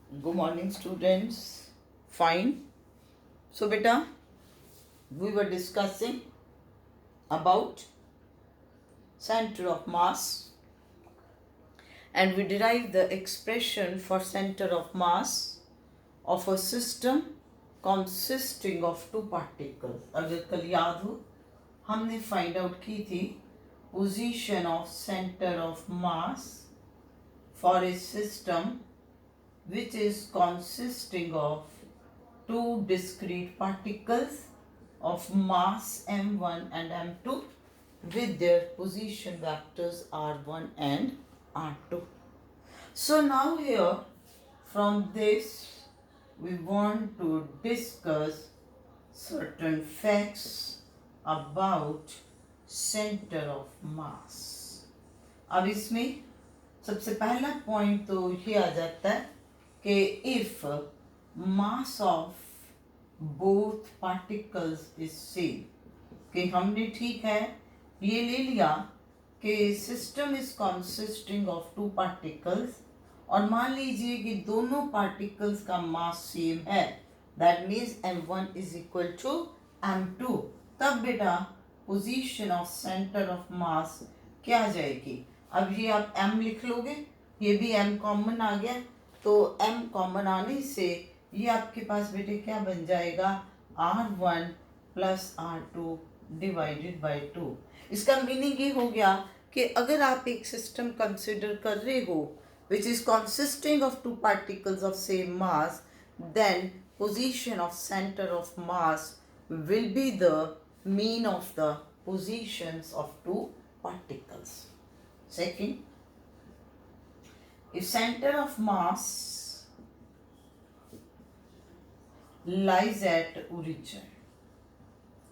Good morning, students. Fine. So, beta, we were discussing about center of mass, and we derived the expression for center of mass of a system consisting of two particles. अगर कल याद हो हमने find out की थी position of center of mass for a system which is consisting of two discrete particles of mass m1 and m2 with their position vectors r1 and r2. So now here from this we want to discuss certain facts about center of mass. अब इसमें सबसे पहला point तो ये आ जाता है कि if mass of both particles is same, कि हमने ठीक है ये ले लिया कि system is consisting of two particles, और मान लीजिए कि दोनों पार्टिकल्स का मास सेम है, that means m1 is equal to m2, तब बेटा position of centre of mass क्या आ जाएगी? अब ये आप m लिख लोगे, ये भी m कॉमन आ गया, तो m कॉमन आने से ये आपके पास बेटे क्या बन जाएगा? r1 plus r2 divided by 2। इसका मीनिंग ये हो गया कि अगर आप एक सिस्टम कंसिडर कर रहे हो which is consisting of two particles of same mass, then position of centre of mass will be the mean of the positions of two particles. Second, if center of mass lies at origin,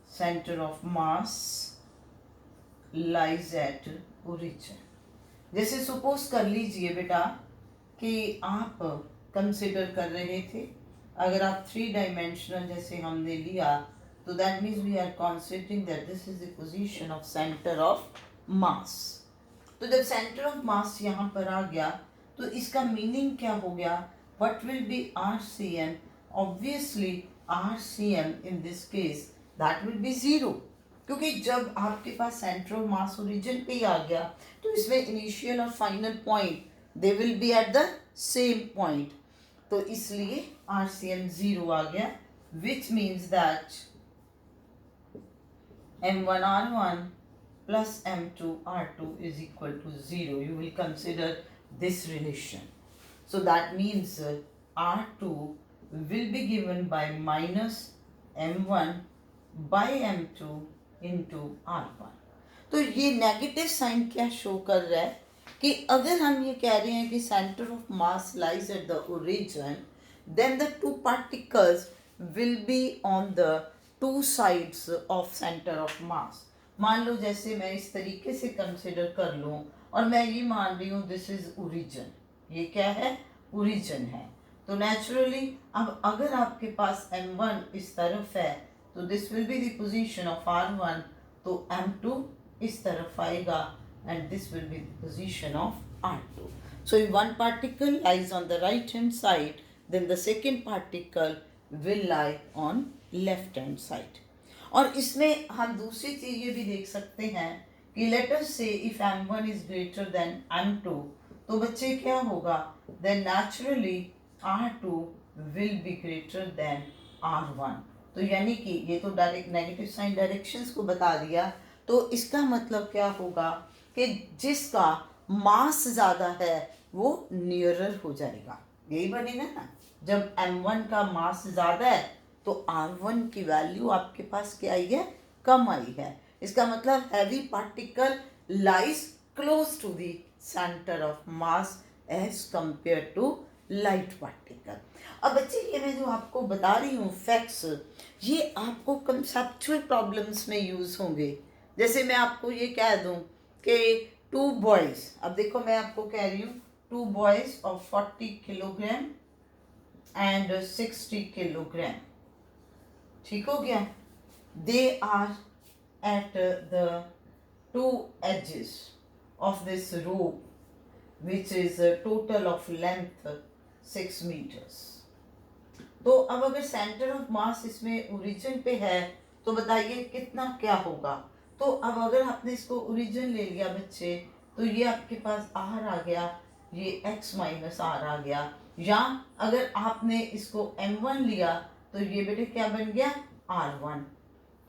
center of mass lies at origin, जैसे suppose कर लीजिए बेटा कि आप consider कर रहे थे, अगर आप 3 डायमेंशनल जैसे हमने लिया, तो that means we are considering that this is the position of centre of mass. तो जब सेंटर ऑफ मास यहाँ पर आ गया तो इसका मीनिंग क्या हो गया? What will B RCM? Obviously RCM in this case that will B 0, क्योंकि जब आपके पास सेंटर ऑफ मास ओरिजिन पे ही आ गया तो इसमें इनिशियल और final point they will be at the same point, तो इसलिए RCM 0 आ गया, which means that m1 r1 plus m2 r2 is equal to 0. You will consider this relation. So that means r2 will be given by minus m1 by m2 into r1. तो ये negative sign क्या show कर रहा है कि अगर हम ये कह रहे हैं कि centre of mass lies at the origin, then the two particles will be on the two sides of centre of mass. मान लो जैसे मैं इस तरीके से कंसिडर कर लूँ और मैं ये मान रही हूँ दिस इज ओरिजिन, ये क्या है? ओरिजिन है। तो नेचुरली अब अगर आपके पास m1 इस तरफ है तो this will be the position of r1, तो m2 इस तरफ आएगा and this will be the position of r2. So if one particle lies on the right hand side, then the second particle will lie on left hand side. और इसमें हम दूसरी चीज ये भी देख सकते हैं कि let us say if m1 is greater than m2, तो बच्चे क्या होगा? then naturally r2 will be greater than r1. तो यानी कि ये तो डायरेक्ट नेगेटिव साइन डायरेक्शंस को बता दिया, तो इसका मतलब क्या होगा कि जिसका मास ज़्यादा है वो नियरर हो जाएगा, यही बनेगा ना। जब m1 का मास ज़्यादा है तो r1 की वैल्यू आपके पास क्या आई है? कम आई है। इसका मतलब heavy particle lies close to the centre of mass as compare to light particle. अब बच्चे ये मैं जो आपको बता रही हूँ फैक्ट्स, ये आपको कंसेप्चुअल प्रॉब्लम्स में यूज़ होंगे। जैसे मैं आपको ये कह दूँ कि 2 बॉयज़, अब देखो मैं आपको कह रही हूँ 2 boys of 40 kilogram and 60 kilogram, ठीक हो गया? They are at the 2 edges of this rope which is a total of length 6 metres. तो अब अगर सेंटर ऑफ मास इसमें ओरिजिन पे है तो बताइए कितना क्या होगा। तो अब अगर आपने इसको ओरिजिन ले लिया बच्चे, तो ये आपके पास आर आ गया, ये x माइनस आर आ गया, या अगर आपने इसको m1 लिया तो ये बेटे क्या बन गया r1,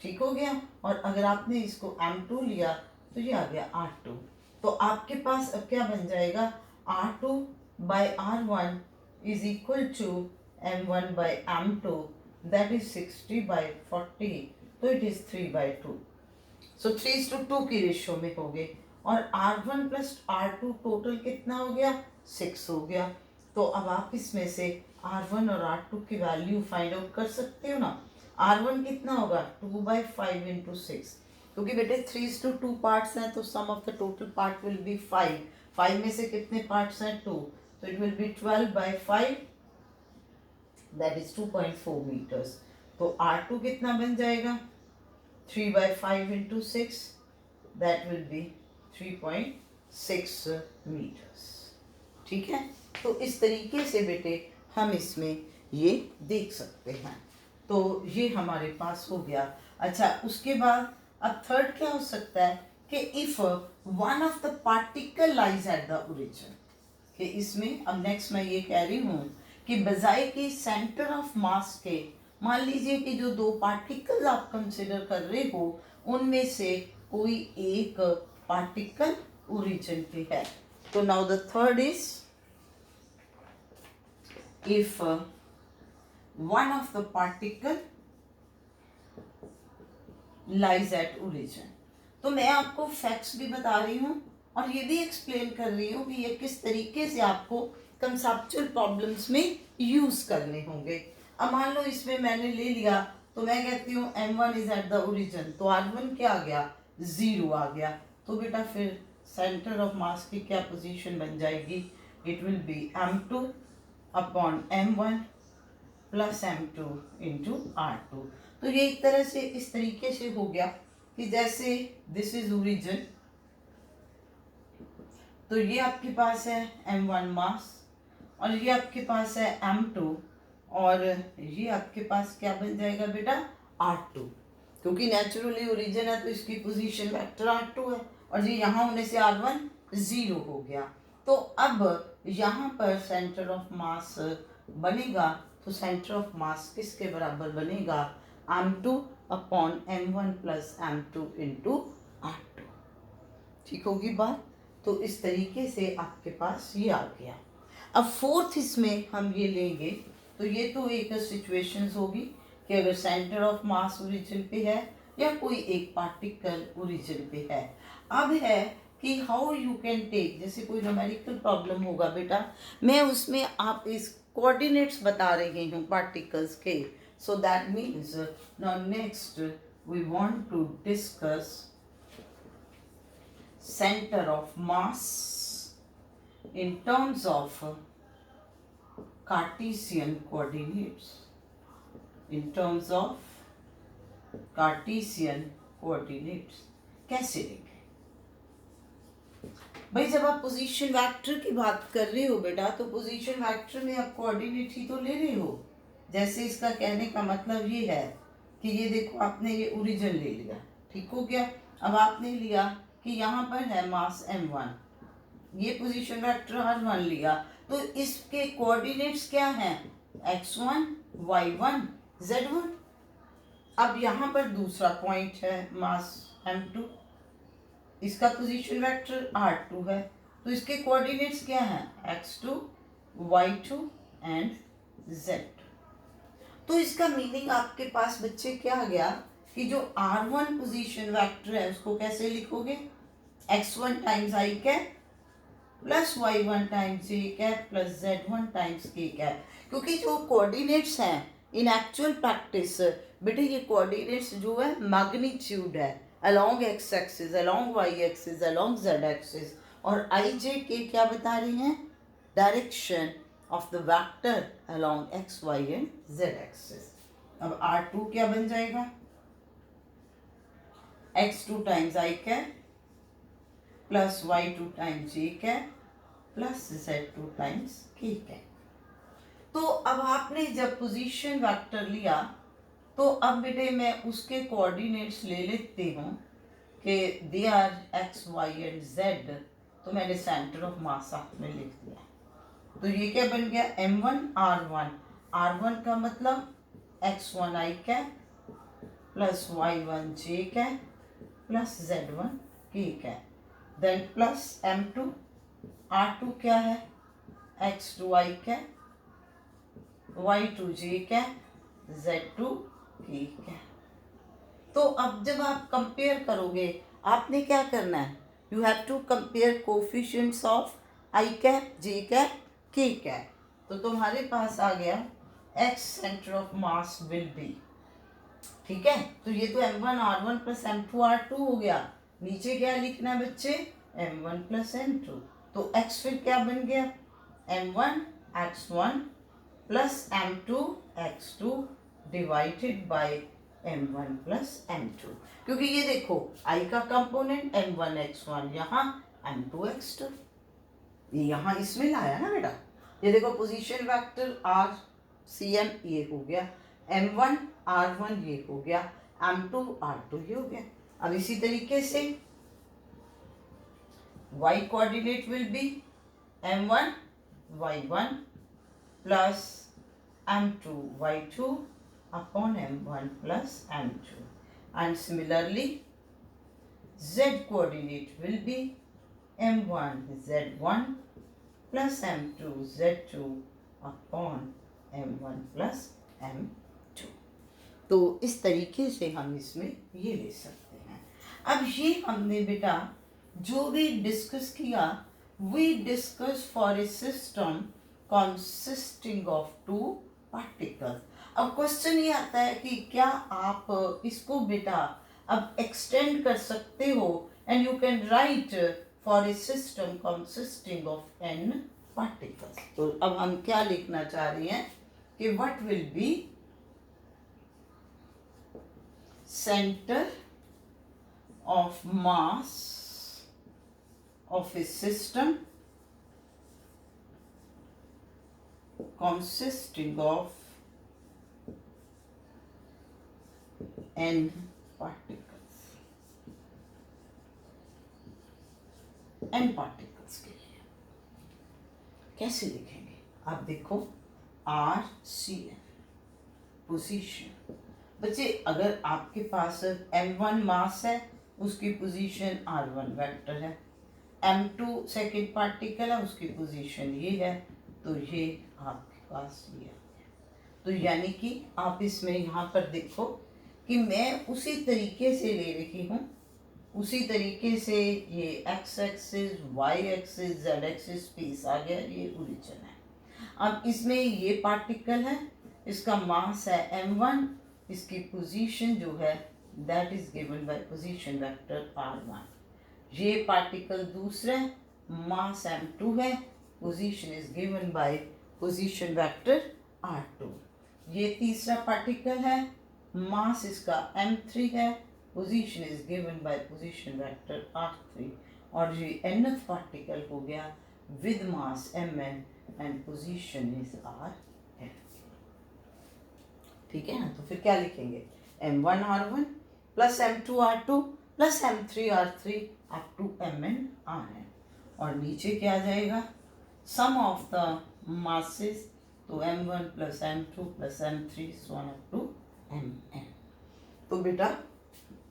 ठीक हो गया। और अगर आपने इसको m2 लिया तो ये आ गया r2। तो आपके पास अब क्या बन जाएगा, r2 by r1 is equal to m1 by m2, that is 60 by 40, तो इट इज 3/2। सो 3:2 की रेशियो में हो गए। और r1 प्लस r2 टोटल कितना हो गया, 6 हो गया। तो अब आप इसमें से r1 और r2 की वैल्यू फाइंड आउट कर सकते हो ना। r1 कितना होगा 2/5 इंटू 6, क्योंकि बेटे 3:2 पार्ट्स हैं तो sum of the total part will be 5। 5 में से कितने पार्ट्स हैं 2, तो it will be 12/5, that is 2.4 metres. तो r2 कितना बन जाएगा 3/5 into 6, that will be 3.6 metres. ठीक है, तो इस तरीके से बेटे हम इसमें ये देख सकते हैं। तो ये हमारे पास हो गया। अच्छा, उसके बाद अब थर्ड क्या हो सकता है कि if one of the particle lies at the origin, कि इसमें अब नेक्स्ट मैं ये कह रही हूँ कि बजाय कि सेंटर ऑफ मास के, मान लीजिए कि जो दो पार्टिकल्स आप कंसिडर कर रहे हो उनमें से कोई एक पार्टिकल ओरिजिन पे है। तो now the third is if one of the particle lies at origin। तो मैं आपको फैक्ट्स भी बता रही हूँ और ये भी एक्सप्लेन कर रही हूँ कि ये किस तरीके से आपको कंसेप्चुअल प्रॉब्लम्स में यूज करने होंगे। अब मान लो इसमें मैंने ले लिया, तो मैं कहती हूँ m1 is eight the origin, तो r1 क्या आ गया 0 आ गया। तो बेटा फिर सेंटर ऑफ मास की क्या पोजीशन बन जाएगी, it will B m2 upon m1 plus m2 into r2। तो ये एक तरह से इस तरीके से हो गया कि जैसे दिस इज ओरिजिन, तो ये आपके पास है m1 मास और ये आपके पास है m2 और ये आपके पास क्या बन जाएगा बेटा r2, क्योंकि नेचुरली ओरिजिन है तो इसकी पोजीशन वेक्टर r2 है और ये यहाँ होने से r1 0 हो गया। तो अब यहाँ पर सेंटर ऑफ मास बनेगा, तो सेंटर ऑफ मास किसके बराबर बनेगा m2 upon m1 plus m2 into r2। ठीक होगी बात। तो इस तरीके से आपके पास ये आ गया। अब फोर्थ इसमें हम ये लेंगे, तो ये तो एक सिचुएशंस होगी कि अगर सेंटर ऑफ मास ओरिजिन पे है या कोई एक पार्टिकल ओरिजिन पे है। अब है कि हाउ यू कैन टेक, जैसे कोई न्यूमेरिकल प्रॉब्लम होगा बेटा, मैं उसमें आप इस कोऑर्डिनेट्स बता रही हूँ पार्टिकल्स के। So that means now next we want to discuss center of mass in terms of Cartesian coordinates, in terms of Cartesian coordinates। कैसे देखें भाई, जब आप पोजीशन वेक्टर की बात कर रहे हो बेटा, तो पोजीशन वेक्टर में आप कोऑर्डिनेट ही तो ले रहे हो। जैसे इसका कहने का मतलब ये है कि ये देखो आपने ये ओरिजिन ले लिया, ठीक हो गया। अब आपने लिया कि यहाँ पर है मास m1, ये पोजीशन वेक्टर r1 लिया, तो इसके कोऑर्डिनेट्स क्या हैं x1 y1 z1। अब यहाँ पर दूसरा पॉइंट है मास m2, इसका पोजीशन वेक्टर r2 है, तो इसके कोऑर्डिनेट्स क्या हैं x2 y2 एंड z2। तो इसका मीनिंग आपके पास बच्चे क्या आ गया कि जो r1 पोजीशन वेक्टर है उसको कैसे लिखोगे, x1 times i cap plus y1 times j cap plus z1 times k cap. क्योंकि जो कोऑर्डिनेट्स हैं इन एक्चुअल प्रैक्टिस बेटे, ये कोऑर्डिनेट्स जो है मैग्नीट्यूड है along x axis, along y axis, along z axis, और i j k क्या बता रही हैं, direction of the vector along x y and z axis. अब r2 क्या बन जाएगा x2 times i cap plus y2 times j cap plus z2 times k cap. तो अब आपने जब पोजीशन वेक्टर लिया तो अब बेटे मैं उसके कोऑर्डिनेट्स ले लेती हूँ कि they are X Y and Z, तो मैंने सेंटर ऑफ मास साथ में लिख दिया। तो ये क्या बन गया, m1 r1 का मतलब x1 i cap plus y1 j cap plus z1 k cap, then plus m2 r2 क्या है x2 i cap y2 j cap z2 k cap. तो अब जब आप कंपेयर करोगे आपने क्या करना है, you have to compare coefficients of i cap j cap k cap. तो तुम्हारे पास आ गया x centre of mass will be, ठीक है। तो ये तो m1 r1 plus m2 r2 हो गया। नीचे क्या लिखना है बच्चे, m1 प्लस m2। तो x फिर क्या बन गया, m1 x1 plus m2 x2 divided by m1 plus m2, क्योंकि ये देखो i का कंपोनेंट m1 x1 यहाँ m2 x2, ये यहाँ इसमें लाया ना बेटा। ये देखो पोजीशन वेक्टर r cm ये हो गया, m1 r1 ये हो गया, m2 r2 ये हो गया। अब इसी तरीके से y coordinate will be m1 y1 plus m2 y2 upon m1 plus m2, and similarly z coordinate will be m1 z1 plus m2 z2 upon m1 plus m2। तो इस तरीके से हम इसमें ये ले सकते हैं। अब ये हमने बेटा जो भी डिस्कस किया, we discuss for a system consisting of two particles। अब क्वेश्चन ये आता है कि क्या आप इसको बेटा अब एक्सटेंड कर सकते हो, and you can right for a system consisting of n particles. तो अब हम क्या लिखना चाह रहे हैं कि what will B centre of mass of A system consisting of n particles, n particles के लिए कैसे लिखेंगे, आप देखो r c n पोजीशन। बच्चे अगर आपके पास m1 मास है उसकी पोजीशन r1 वेक्टर है, m2 सेकेंड पार्टिकल है उसकी पोजीशन ये है, तो ये आपके पास ये आ गया। तो यानी कि आप इसमें यहाँ पर देखो कि मैं उसी तरीके से ले रही हूँ, उसी तरीके से ये x axis y axis z axis piece आ गया, ये ओरिजिन है। अब इसमें ये पार्टिकल है, इसका मास है m1, इसकी पोजीशन जो है that is given by position vector r1। ये पार्टिकल दूसरा मास m2 है, position is given by position vector r2। ये तीसरा पार्टिकल है, मास इसका m3 है, position is given by position vector r3। और ये nth पार्टिकल हो गया with mass mn and position is rn। ठीक है ना, तो फिर क्या लिखेंगे, m1 r1 plus m2 r2 plus m3 r3 up to mn rn, और नीचे क्या आ जाएगा सम ऑफ द masses, तो m1 plus m2 plus m3 so on up to mn। तो बेटा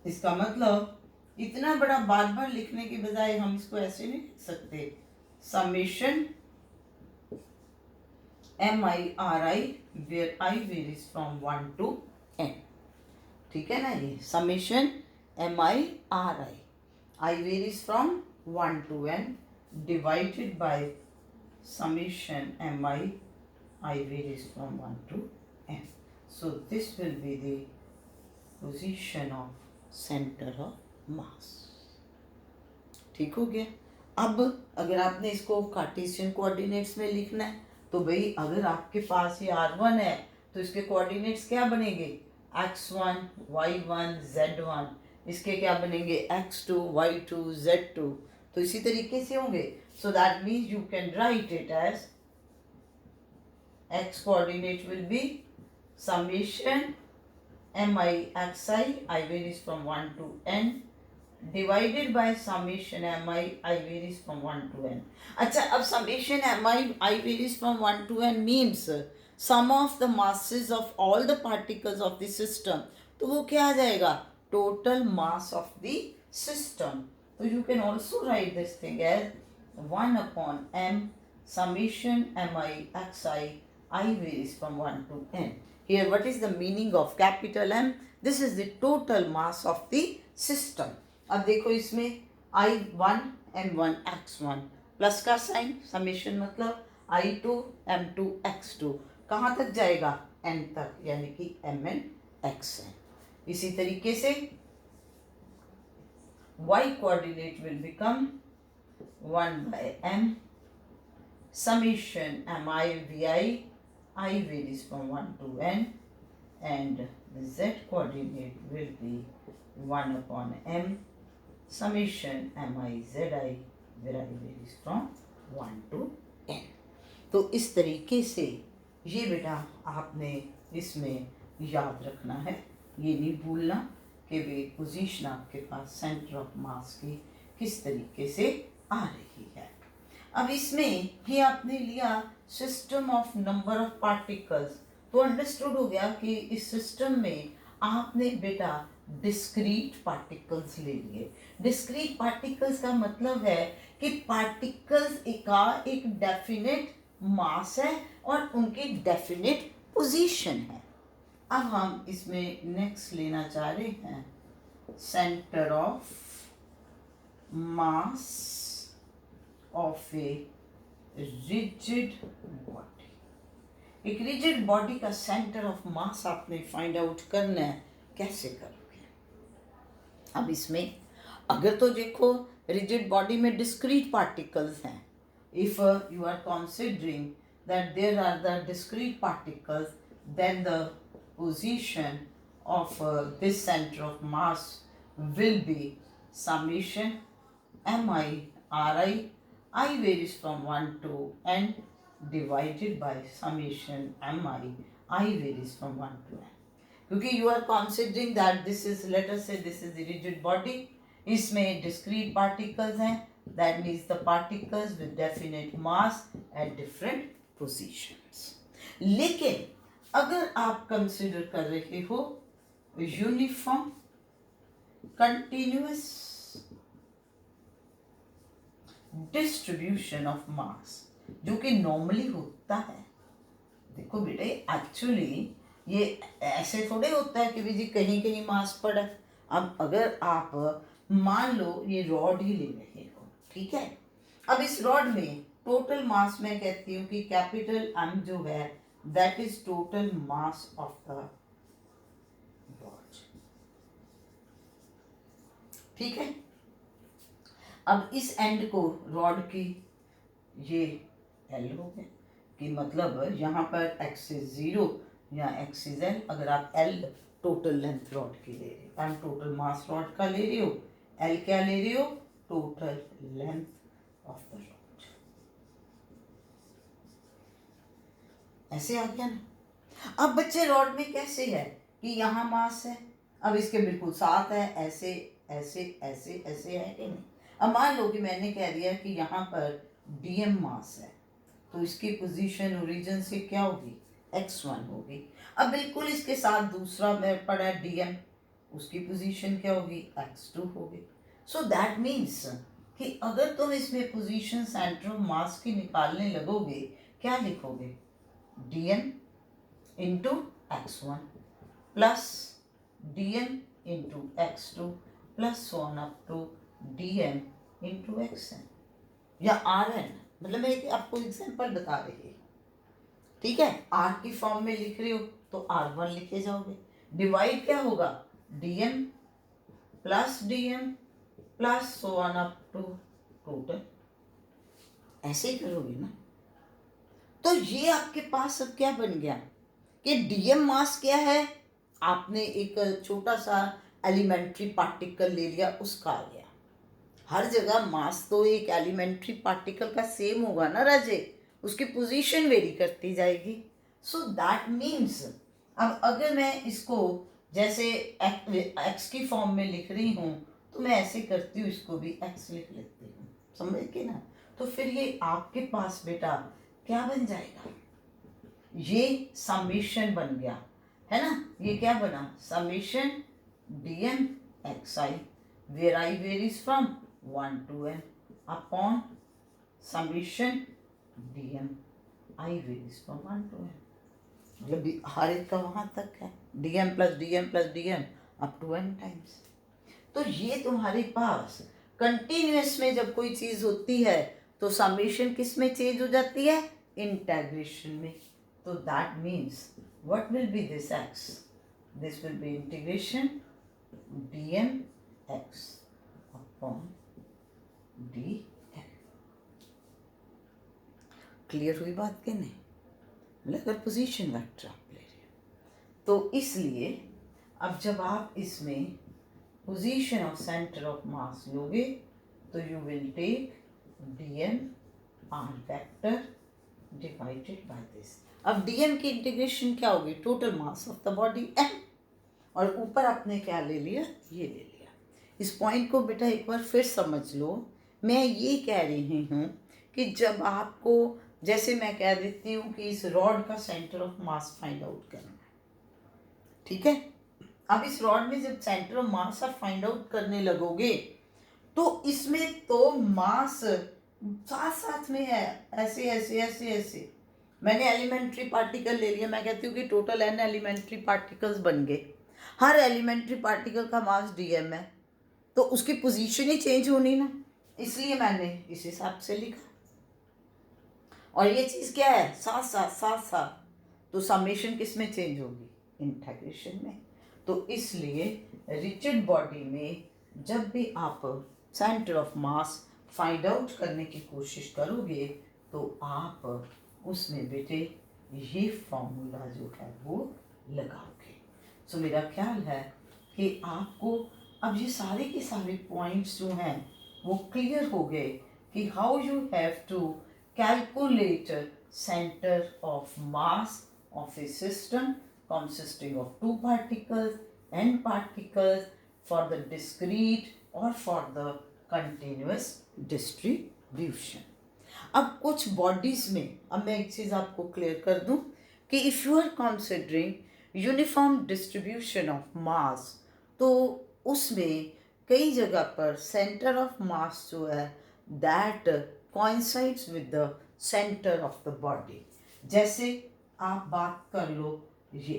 इसका मतलब इतना बड़ा बार बार लिखने के बजाय हम इसको ऐसे नहीं लिख सकते, summation mi ri where I varies from 1 to n। ठीक है ना, ये summation mi ri I varies from 1 to n divided by summation mi I varies from 1 to n। So this will be the position of center of mass। ठीक हो गया। अब अगर आपने इसको कार्टेशियन कोऑर्डिनेट्स में लिखना है तो भाई अगर आपके पास ये r1 है तो इसके कोऑर्डिनेट्स क्या बनेंगे, x1 y1 z1, इसके क्या बनेंगे x2 y2 z2, तो इसी तरीके से होंगे। So that means you can write it as x coordinate will be summation mi xi, I varies from 1 to n, divided by summation mi I varies from 1 to n. अच्छा, अब summation mi I varies from 1 to n means sum of the masses of all the particles of the system. तो वो क्या आ जाएगा? Total mass of the system. So you can also write this thing as 1 upon m summation mi xi I varies from 1 to n. Here what is the meaning of capital M? This is the total mass of the system. अब देखो इसमें I1 M1 X1 plus का sign, summation मतलब I2 M2 X2 कहाँ तक जाएगा? N तक, यानी कि Mn Xn. इसी तरीके से y coordinate will become 1 by m summation mi vi I varies from 1 to n, and the z coordinate will be 1 upon m summation mi zi where I varies from 1 to n. तो इस तरीके से ये बेटा आपने इसमें याद रखना है, ये नहीं भूलना कि वे पोजीशन आपके पास सेंटर ऑफ मास की किस तरीके से आ रही है. अब इसमें ये आपने लिया system of number of particles, तो अंडरस्टूड हो गया कि इस सिस्टम में आपने बेटा डिस्क्रीट पार्टिकल्स ले लिए. डिस्क्रीट पार्टिकल्स का मतलब है कि पार्टिकल्स का एक डेफिनेट मास है और उनकी डेफिनेट पोजीशन है. अब हम इसमें नेक्स्ट लेना चाह रहे हैं centre of mass of a rigid body. एक रिजिड बॉडी का सेंटर ऑफ मास आपने फाइंड आउट करना है. कैसे करोगे? अब इसमें अगर तो देखो रिजिड बॉडी में डिस्क्रीट पार्टिकल्स हैं, if you are considering that there are the discrete particles, then the position of this center of mass will be summation mi ri I varies from 1 to n divided by summation mi I varies from 1 to n. क्योंकि you are considering that this is, let us say this is the rigid body, इसमें discrete particles हैं, that means the particles with definite mass at different positions. लेकिन अगर आप consider कर रहे हो uniform continuous distribution of मास, जो कि नॉर्मली होता है. देखो बेटे एक्चुअली ये ऐसे थोड़े होता है कि भी जी कहीं कहीं मास पड़ा. अब अगर आप मान लो ये रॉड ही ले रहे हो, ठीक है. अब इस रॉड में टोटल मास मैं कहती हूँ कि कैपिटल M जो है that is total mass of the rod. ठीक है. अब इस एंड को रॉड की ये L हो गया, कि मतलब यहाँ पर x is 0 या x is L. अगर आप L टोटल लेंथ रॉड की ले रहे हो, M टोटल मास रॉड का ले रहे हो, L क्या ले रहे हो? Total length of the rod. ऐसे आ गया ना. अब बच्चे रॉड में कैसे है कि यहाँ मास है, अब इसके बिल्कुल साथ है, ऐसे ऐसे ऐसे ऐसे है कि नहीं. अब मान लो कि मैंने कह दिया कि यहाँ पर dm मास है, तो इसकी पोजीशन ओरिजिन से क्या होगी? x1 होगी. अब बिल्कुल इसके साथ दूसरा में पड़ा है dm, उसकी पोजीशन क्या होगी? x2 होगी. सो दैट मीन्स कि अगर तुम इसमें पोजीशन सेंटर ऑफ मास की निकालने लगोगे, क्या लिखोगे? dm into x1 plus dm into x2 plus so on up to dm into xn या rn. मतलब मैं एक आपको एग्जांपल बता रही हूँ, ठीक है. r की फॉर्म में लिख रही हो तो r1 लिखे जाओगे. डिवाइड क्या होगा? dm plus dm plus so on up to total. ऐसे ही करोगे ना. तो ये आपके पास अब क्या बन गया कि डीएम मास क्या है? आपने एक छोटा सा एलिमेंट्री पार्टिकल ले लिया, उसका आ गया. हर जगह मास तो एक एलिमेंट्री पार्टिकल का सेम होगा ना राजे, उसकी पोजीशन वेरी करती जाएगी. सो दैट मीन्स अब अगर मैं इसको जैसे एक्स की फॉर्म में लिख रही हूँ तो मैं ऐसे करती हूँ, इसको भी एक्स लिख लेती हूँ, समझ के ना। तो फिर ये आपके पास बेटा क्या बन जाएगा, ये समेशन बन गया है ना। ये क्या बना, summation d m x i where i varies from 1 to n upon summation d m i varies from 1 to n, मतलब हर एक का वहाँ तक है, d m plus d m plus d m up to n times. तो ये तुम्हारे पास continuous में जब कोई चीज होती है तो समेशन किस में चेंज हो जाती है, इंटेग्रेशन में। तो that means what will be this x, this will be integration d m x upon d m. Clear हुई बात कि नहीं, मतलब अगर पोजीशन वेक्टर आप ले रहे हैं तो इसलिए अब जब आप इसमें position of centre of mass लोगे तो you will take d m r vector divided by this. अब डी एम की इंटीग्रेशन क्या होगी, total mass of the body m, और ऊपर आपने क्या ले लिया, ये ले लिया। इस पॉइंट को बेटा एक बार फिर समझ लो। मैं ये कह रही हूँ कि जब आपको, जैसे मैं कह देती हूँ कि इस रॉड का centre of mass find out करना है, ठीक है। अब इस रॉड में जब सेंटर ऑफ मास आप फाइंड आउट करने लगोगे तो इसमें तो मास साथ साथ में है, ऐसे ऐसे ऐसे ऐसे। मैंने एलिमेंट्री पार्टिकल ले लिया, मैं कहती हूँ कि टोटल n एलिमेंट्री पार्टिकल्स बन गए, हर एलिमेंट्री पार्टिकल का मास dm है, तो उसकी पोजीशन ही चेंज होनी ना, इसलिए मैंने इस हिसाब से लिखा। और ये चीज़ क्या है, साथ साथ साथ साथ, तो समेशन किस में चेंज होगी, इंटीग्रेशन में। तो इसलिए रिजिड बॉडी में जब भी आप centre of mass find out करने की कोशिश करोगे तो आप उसमें बेटे ये फॉर्मूला जो है वो लगाओगे। सो मेरा ख्याल है कि आपको अब ये सारे के सारे पॉइंट्स जो हैं वो क्लियर हो गए कि how you have to calculate centre of mass of a system consisting of two particles, n particles for the discrete or for the continuous distribution. अब कुछ बॉडीज में, अब मैं एक चीज़ आपको क्लियर कर दूं कि if you are considering uniform distribution of mass, तो उसमें कई जगह पर सेंटर ऑफ मास जो है that coincides with the center of the body। जैसे आप बात कर लो ये,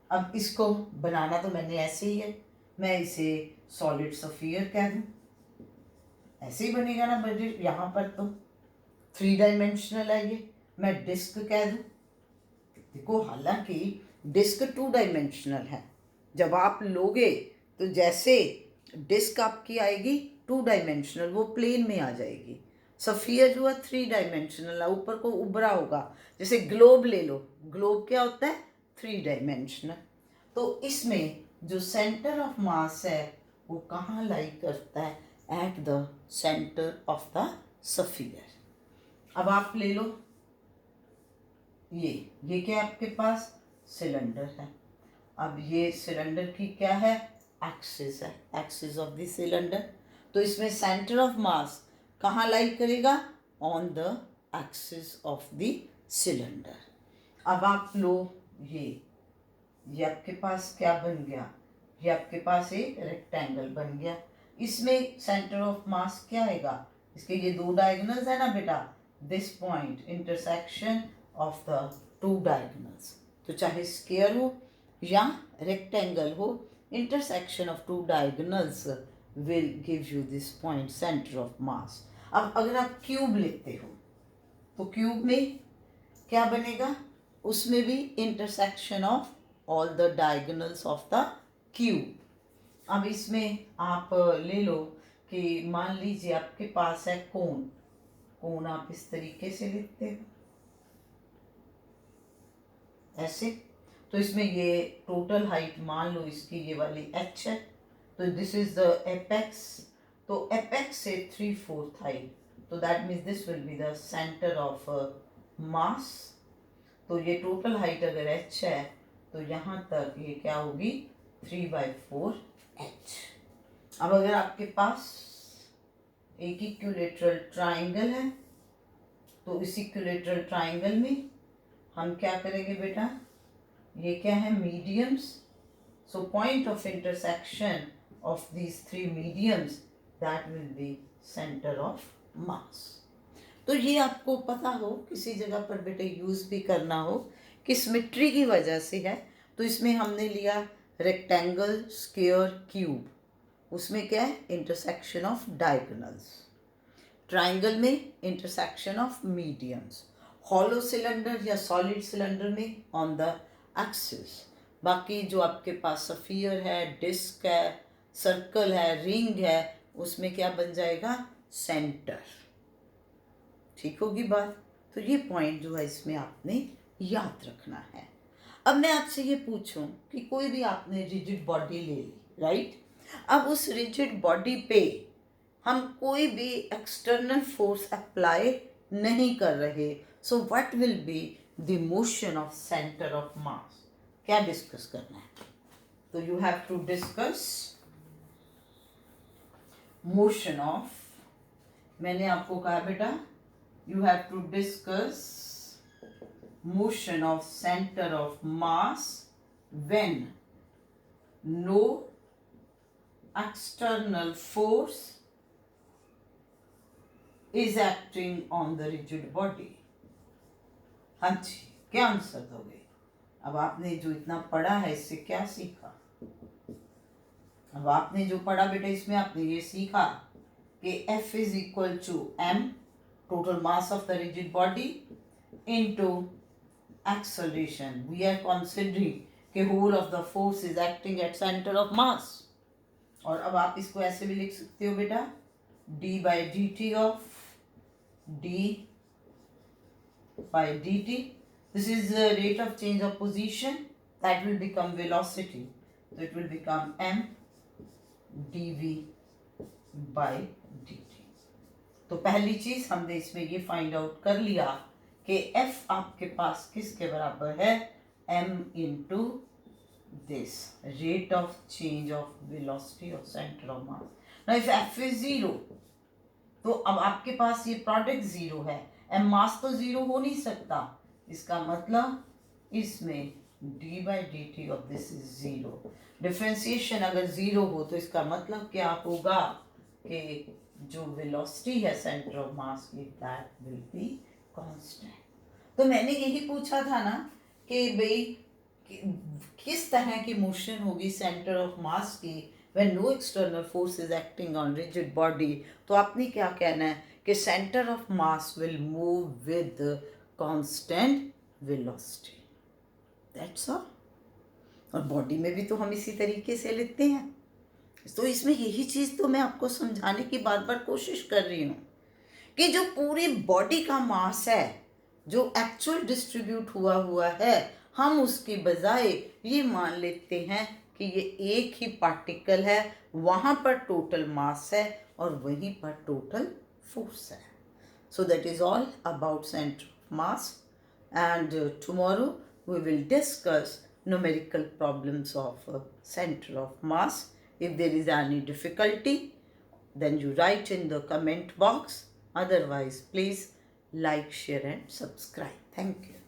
अब इसको बनाना तो मैंने ऐसे ही है, मैं इसे सॉलिड स्फीयर कह दूं, ऐसे ही बनेगा ना बजट। यहाँ पर तो 3 डायमेंशनल है ये, मैं डिस्क कह दूं, देखो हालांकि डिस्क 2 डायमेंशनल है, जब आप लोगे तो जैसे डिस्क आपकी आएगी 2 डायमेंशनल, वो प्लेन में आ जाएगी। सफियर जो है 3 डायमेंशनल है, ऊपर को उभरा होगा। जैसे ग्लोब ले लो, ग्लोब क्या होता है 3 डायमेंशनल। तो इसमें जो सेंटर ऑफ मास है वो कहाँ लाई करता है, at the centre of the sphere. अब आप ले लो ये क्या आपके पास सिलेंडर है। अब ये सिलेंडर की क्या है, एक्सिस है, एक्सिस ऑफ द सिलेंडर। तो इसमें सेंटर ऑफ मास कहाँ लाई करेगा, on the axis of the cylinder. अब आप लो ये आपके पास क्या बन गया, ये आपके पास एक रेक्टेंगल बन गया। इसमें सेंटर ऑफ मास क्या आएगा, इसके ये 2 डायगोनल्स है ना बेटा, this point intersection of the 2 diagonals. तो चाहे स्क्वायर हो या रेक्टेंगल हो, intersection of 2 diagonals will give you this point center of mass। अब अगर आप क्यूब लेते हो तो क्यूब में क्या बनेगा, उसमें भी intersection of all the diagonals of the cube. अब इसमें आप ले लो कि मान लीजिए आपके पास है कोन, कोन आप इस तरीके से लिखते हो ऐसे, तो इसमें ये टोटल हाइट मान लो इसकी ये वाली h है, तो दिस इज द एपेक्स, तो एपेक्स से 3/4 हाइट, तो that means this will be the centre of mass. तो ये टोटल हाइट अगर h है तो यहाँ तक ये क्या होगी 3/4h। अब अगर आपके पास एक इक्विलेटरल ट्राइंगल है तो इस इक्विलेटरल ट्राइंगल में हम क्या करेंगे बेटा, ये क्या है mediums, so point of intersection of these three mediums that will B centre of mass. तो ये आपको पता हो, किसी जगह पर बेटे यूज भी करना हो कि सिमेट्री की वजह से है, तो इसमें हमने लिया रेक्टेंगल, स्क्वायर, क्यूब, उसमें क्या है इंटरसेक्शन ऑफ डायगोनल्स, ट्राइंगल में intersection of mediums, hollow cylinder या सॉलिड सिलेंडर में ऑन द एक्सिस, बाकी जो आपके पास सफियर है, डिस्क है, सर्कल है, रिंग है, उसमें क्या बन जाएगा सेंटर। ठीक होगी बात। तो ये पॉइंट जो है इसमें आपने याद रखना है। अब मैं आपसे ये पूछूं कि कोई भी आपने रिजिड बॉडी ले ली, राइट, अब उस रिजिड बॉडी पे हम कोई भी एक्सटर्नल फोर्स अप्लाई नहीं कर रहे, so what will be the motion of centre of mass, क्या डिस्कस करना है। तो you have to discuss motion of, मैंने आपको कहा बेटा you have to discuss motion of center of mass when no external force is acting on the rigid body। हाँ जी, क्या आंसर दोगे। अब आपने जो इतना पढ़ा है इससे क्या सीखा, अब आपने जो पढ़ा बेटा इसमें आपने ये सीखा कि F is equal to m, total mass of the rigid body, into acceleration। We are considering कि whole of the force is acting at center of mass। और अब आप इसको ऐसे भी लिख सकते हो बेटा d/dt of d/dt, this is the rate of change of position, that will become velocity, so it will become m dv/dt। तो पहली चीज हमने इसमें ये फाइंड आउट कर लिया कि F आपके पास किसके बराबर है, m into this rate of change of velocity of centre of mass. Now if F is 0, तो अब आपके पास ये प्रोडक्ट 0 है, m मास तो 0 हो नहीं सकता, इसका मतलब इसमें d/dt of this is 0। Differentiation अगर 0 हो तो इसका मतलब क्या होगा कि जो वेलोसिटी है सेंटर ऑफ मास की दैट विल बी कांस्टेंट। तो मैंने यही पूछा था ना कि भाई किस तरह की मोशन होगी सेंटर ऑफ मास की when no external force is acting on rigid body. तो आपने क्या कहना है कि centre of mass will move with constant velocity, that's all. और बॉडी में भी तो हम इसी तरीके से लिखते हैं। तो इसमें यही चीज़ तो मैं आपको समझाने की बार बार कोशिश कर रही हूँ कि जो पूरी बॉडी का मास है जो एक्चुअल डिस्ट्रीब्यूट हुआ है, हम उसके बजाय ये मान लेते हैं कि ये एक ही पार्टिकल है, वहाँ पर टोटल मास है और वहीं पर टोटल फोर्स है। So that is all about centre of mass, and tomorrow we will discuss numerical problems of center of mass. If there is any difficulty, then you write in the comment box. Otherwise, please like, share and subscribe. Thank you.